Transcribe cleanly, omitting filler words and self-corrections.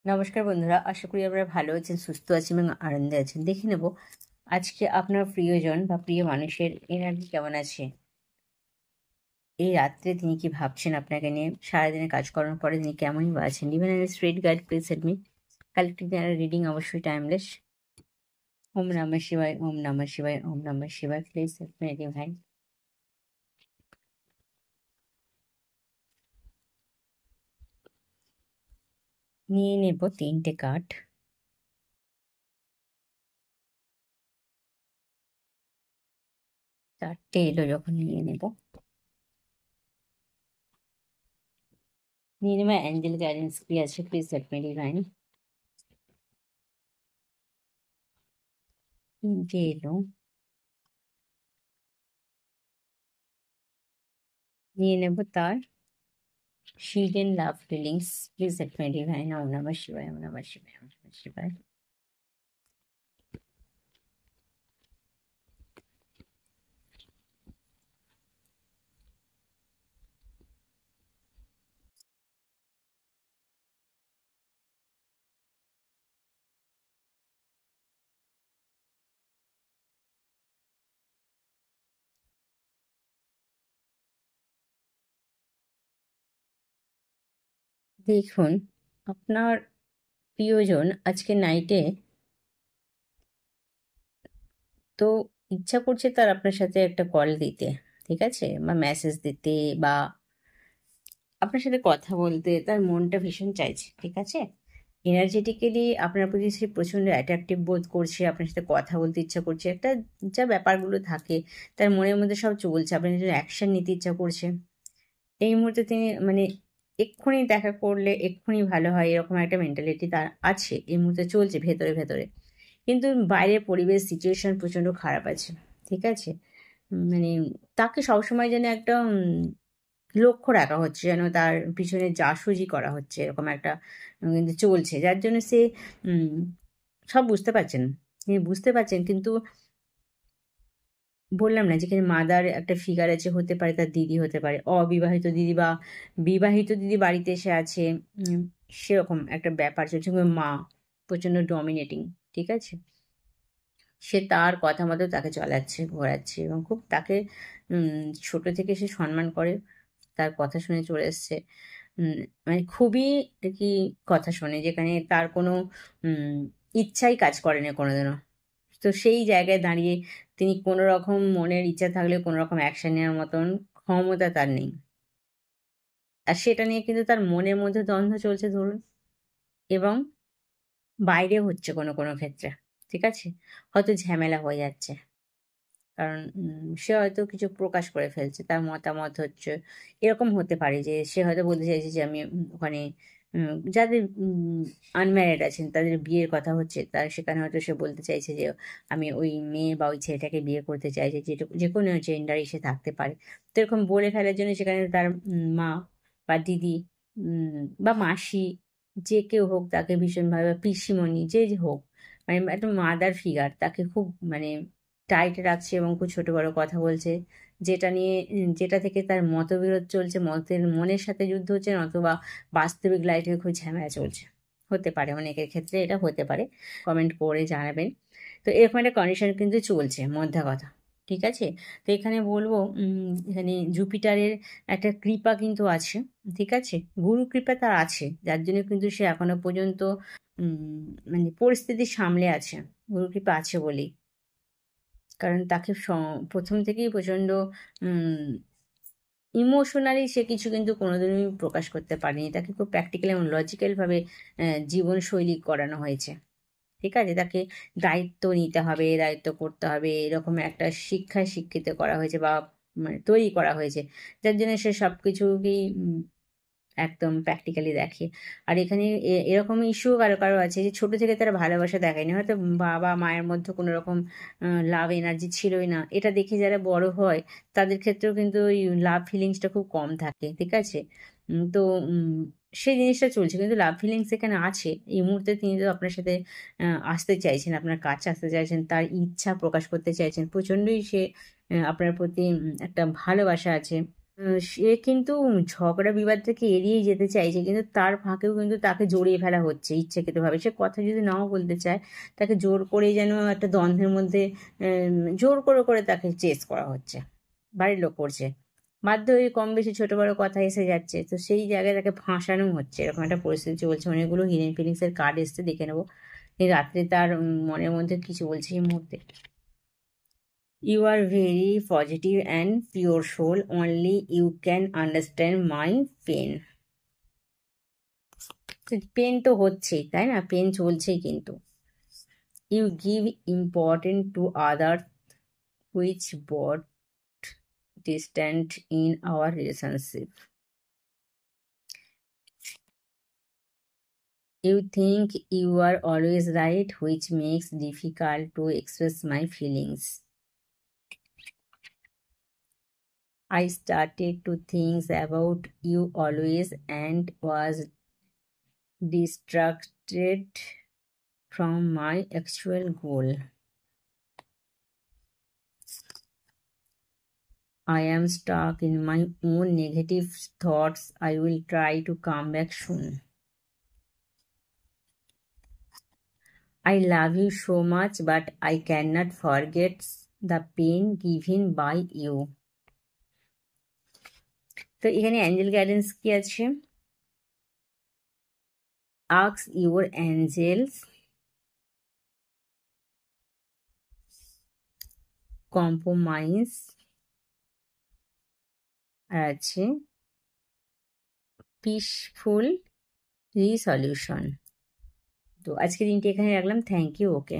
নমস্কার বন্ধুরা, আশা করি আপনারা ভালো আছেন, সুস্থ আছেন এবং আনন্দে আছেন। দেখে নেব আজকে আপনার প্রিয়জন বা প্রিয় মানুষের এনার্জি কেমন আছে। এই রাত্রে তিনি কি ভাবছেন আপনাকে নিয়ে, সারাদিনে কাজকর্মের পরে তিনি কেমনই বা আছেন। Even straight guide please help me. Collective reading অবশ্যই টাইমলেস। ওম নমঃ শিবায়, ওম নমঃ শিবায়, ওম নমঃ শিবায়। Please help me divine. নিয়ে নেব 3টে কার্ড। চারটে এলো যখন নিয়ে নেব অ্যাঞ্জেল গাইডেন্স কি আছে, প্লিজ হেল্প মি ডিভাইন। 3টে এলো, নিয়ে নেব তার Shield and love feelings. Please let me divine. Om Namah Shivaya. Om Namah Shivaya. Om Namah Shivaya. দেখুন, আপনার প্রিয়জন আজকে নাইটে তো ইচ্ছা করছে তার আপনার সাথে একটা কল দিতে, ঠিক আছে, বা মেসেজ দিতে, বা আপনার সাথে কথা বলতে তার মনটা ভীষণ চাইছে, ঠিক আছে। এনার্জেটিক্যালি আপনার প্রতি সে প্রচণ্ড অ্যাট্রাকটিভ বোধ করছে, আপনার সাথে কথা বলতে ইচ্ছা করছে, একটা যা ব্যাপারগুলো থাকে তার মনের মধ্যে সব চলছে, আপনার জন্য অ্যাকশন নিতে ইচ্ছা করছে। এই মুহূর্তে তিনি মানে এক্ষুনি দেখা করলে এক্ষুনি ভালো হয় এরকম একটা মেন্টালিটি তার আছে, এই মুহূর্তে চলছে ভেতরে ভেতরে। কিন্তু বাইরের পরিবেশ সিচুয়েশন প্রচণ্ড খারাপ আছে, ঠিক আছে। মানে তাকে সবসময় যেন একটা লক্ষ্য রাখা হচ্ছে, যেন তার পিছনে জাসুজি করা হচ্ছে, এরকম একটা কিন্তু চলছে, যার জন্য সে সব বুঝতে পারছেন, তিনি বুঝতে পারছেন। কিন্তু বললাম না, যেখানে মাদার একটা ফিগার আছে, হতে পারে তার দিদি, হতে পারে অবিবাহিত দিদি বা বিবাহিত দিদি বাড়িতে এসে আছে, সেরকম একটা ব্যাপার চলছে। মা প্রচণ্ড ডমিনেটিং, ঠিক আছে। সে তার কথা মতো তাকে চলাচ্ছে, ঘোরাচ্ছে, এবং খুব তাকে ছোট থেকে সে সম্মান করে, তার কথা শুনে চলে এসছে। মানে খুবই কি কথা শোনে, যেখানে তার কোনো ইচ্ছাই কাজ করে না কোনোদিনও। তো সেই জায়গায় দাঁড়িয়ে তিনি কোনো রকম মনের ইচ্ছা থাকলে কোনো রকম অ্যাকশন নেওয়ার মতন ক্ষমতা তার নেই। আর সেটা নিয়ে কিন্তু তার মনের মধ্যে দ্বন্দ্ব চলছে ধরুন, এবং বাইরে হচ্ছে কোনো কোনো ক্ষেত্রে, ঠিক আছে। হয়তো ঝামেলা হয়ে যাচ্ছে, কারণ সে হয়তো কিছু প্রকাশ করে ফেলছে, তার মতামত হচ্ছে, এরকম হতে পারে যে সে হয়তো বলতে চাইছে যে আমি ওখানে যাদের আনম্যারিড আছেন তাদের বিয়ের কথা হচ্ছে, তার সেখানে হয়তো সে বলতে চাইছে যে আমি ওই মেয়ে বা ওই ছেলেটাকে বিয়ে করতে চাইছি, যেটুকু যে কোনো জেন্ডারই সে থাকতে পারে। তো এরকম বলে ফেলার জন্য সেখানে তার মা বা দিদি বা মাসি, যে কেউ হোক তাকে ভীষণভাবে, পিসিমণি যে যে হোক, মানে একটা মাদার ফিগার তাকে খুব মানে টাইট রাখছে এবং খুব ছোট বড় কথা বলছে, যেটা নিয়ে যেটা থেকে তার মতবিরোধ চলছে, মনের সাথে যুদ্ধ হচ্ছে, অথবা বাস্তবিক লাইফে খুব ঝামেলা চলছে। হতে পারে, অনেকের ক্ষেত্রে এটা হতে পারে, কমেন্ট করে জানাবেন। তো এরকম একটা কন্ডিশন কিন্তু চলছে, মধ্যা কথা, ঠিক আছে। তো এখানে বলবো এখানে জুপিটারের একটা কৃপা কিন্তু আছে, ঠিক আছে, গুরু কৃপা তার আছে, যার জন্য কিন্তু সে এখনো পর্যন্ত মানে পরিস্থিতি সামলে আছে, গুরু কৃপা আছে বলেই। কারণ তাকে প্রথম থেকেই প্রচণ্ড ইমোশনালি সে কিছু কিন্তু কোনোদিনই প্রকাশ করতে পারেনি, তাকে খুব প্র্যাকটিক্যাল এবং লজিক্যালভাবে জীবনশৈলী করানো হয়েছে, ঠিক আছে। তাকে দায়িত্ব নিতে হবে, দায়িত্ব করতে হবে, এরকম একটা শিক্ষায় শিক্ষিত করা হয়েছে, বা মানে তৈরি করা হয়েছে, যার জন্য সে সব কিছুকেই একদম প্র্যাকটিক্যালি দেখে। আর এখানে এরকম ইস্যু কারো কারো আছে যে ছোট থেকে তারা ভালোবাসা দেখায়নি, হয়তো বাবা মায়ের মধ্যে কোনো রকম লাভ এনার্জি ছিলই না, এটা দেখে যারা বড় হয় তাদের ক্ষেত্রেও কিন্তু ওই লাভ ফিলিংসটা খুব কম থাকে, ঠিক আছে। তো সেই জিনিসটা চলছে, কিন্তু লাভ ফিলিংস এখানে আছে। এই মুহূর্তে তিনি তো আপনার সাথে আসতে চাইছেন, আপনার কাছে আসতে চাইছেন, তার ইচ্ছা প্রকাশ করতে চাইছেন, প্রচণ্ডই সে আপনার প্রতি একটা ভালোবাসা আছে, সে কিন্তু ঝগড়া বিবাদ থেকে এড়িয়ে যেতে চাইছে, কিন্তু তার ফাঁকেও কিন্তু তাকে জড়িয়ে ফেলা হচ্ছে ইচ্ছাকৃতভাবে। সে কথা যদি নাও বলতে চায়, তাকে জোর করে যেন একটা দ্বন্দ্বের মধ্যে জোর করে করে তাকে চেস করা হচ্ছে, বাড়ির লোক করছে, বাধ্য হয়ে কম বেশি ছোট বড় কথা এসে যাচ্ছে, তো সেই জায়গায় তাকে ফাঁসানো হচ্ছে, এরকম একটা পরিস্থিতি চলছে। অনেকগুলো হিডেন ফিলিংসের কার্ড এসছে, দেখে নেবো এই রাত্রে তার মনের মধ্যে কিছু বলছে এই মুহূর্তে। You are very positive and pure soul. Only you can understand my pain. Pain তো হচ্ছেই, তাই না? পেন চলছেই কিন্তু। You give importance to others, which brought distance in our relationship. You think you are always right, which makes difficult to express my feelings. I started to think about you always and was distracted from my actual goal. I am stuck in my own negative thoughts. I will try to come back soon. I love you so much, but I cannot forget the pain given by you. তো এখানে Angel guidance কি আছে? Ask your angels, compromise, আর আছে peaceful resolution. তো আজকে দিনটি এখানে রাখলাম। Thank you. ওকে।